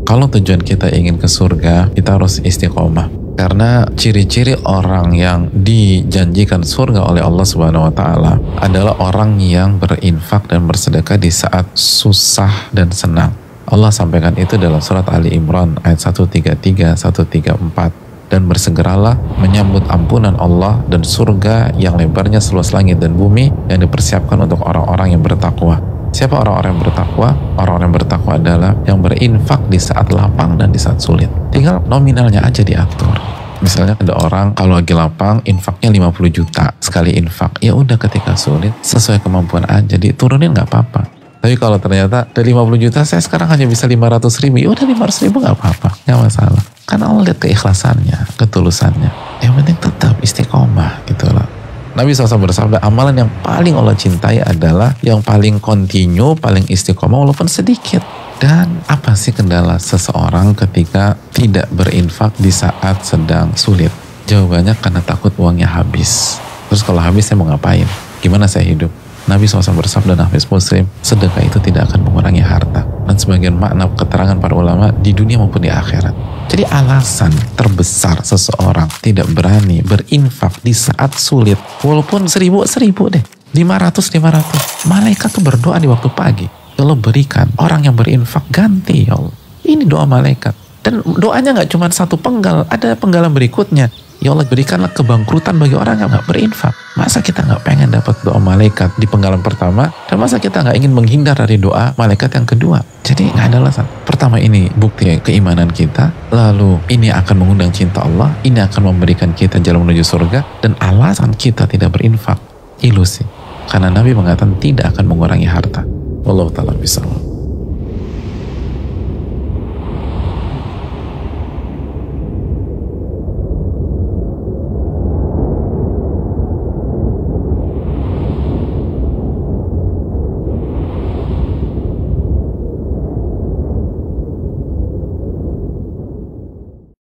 Kalau tujuan kita ingin ke surga, kita harus istiqomah. Karena ciri-ciri orang yang dijanjikan surga oleh Allah Subhanahu wa taala adalah orang yang berinfak dan bersedekah di saat susah dan senang. Allah sampaikan itu dalam surat Ali Imran ayat 133, 134. Dan bersegeralah menyambut ampunan Allah dan surga yang lebarnya seluas langit dan bumi yang dipersiapkan untuk orang-orang yang bertakwa. Siapa orang-orang yang bertakwa? Orang-orang yang bertakwa adalah yang berinfak di saat lapang dan di saat sulit. Tinggal nominalnya aja diatur. Misalnya ada orang kalau lagi lapang infaknya 50 juta sekali infak. Ya udah ketika sulit sesuai kemampuan aja diturunin nggak apa-apa. Tapi kalau ternyata dari 50 juta saya sekarang hanya bisa 500 ribu, ya udah 500 ribu nggak apa-apa, nggak masalah. Karena Allah lihat keikhlasannya, ketulusannya. Yang penting tetap istiqomah gitu loh. Nabi SAW bersabda, amalan yang paling Allah cintai adalah yang paling kontinu, paling istiqomah walaupun sedikit. Dan apa sih kendala seseorang ketika tidak berinfak di saat sedang sulit? Jawabannya karena takut uangnya habis. Terus kalau habis saya mau ngapain? Gimana saya hidup? Nabi SAW bersabda dalam hadis Muslim, sedekah itu tidak akan mengurangi harta. Dan sebagian makna keterangan para ulama di dunia maupun di akhirat. Jadi alasan terbesar seseorang tidak berani berinfak di saat sulit, walaupun 1000 deh, 500, malaikat tuh berdoa di waktu pagi. Ya Allah berikan orang yang berinfak ganti ya Allah. Ini doa malaikat. Dan doanya nggak cuma satu penggal, ada penggalan berikutnya. Ya Allah berikanlah kebangkrutan bagi orang yang gak berinfak. Masa kita gak pengen dapat doa malaikat di penggalan pertama, dan masa kita gak ingin menghindar dari doa malaikat yang kedua? Jadi gak ada alasan. Pertama ini bukti keimanan kita, lalu ini akan mengundang cinta Allah, ini akan memberikan kita jalan menuju surga, dan alasan kita tidak berinfak ilusi. Karena Nabi mengatakan tidak akan mengurangi harta. Wallahu ta'ala bisawab.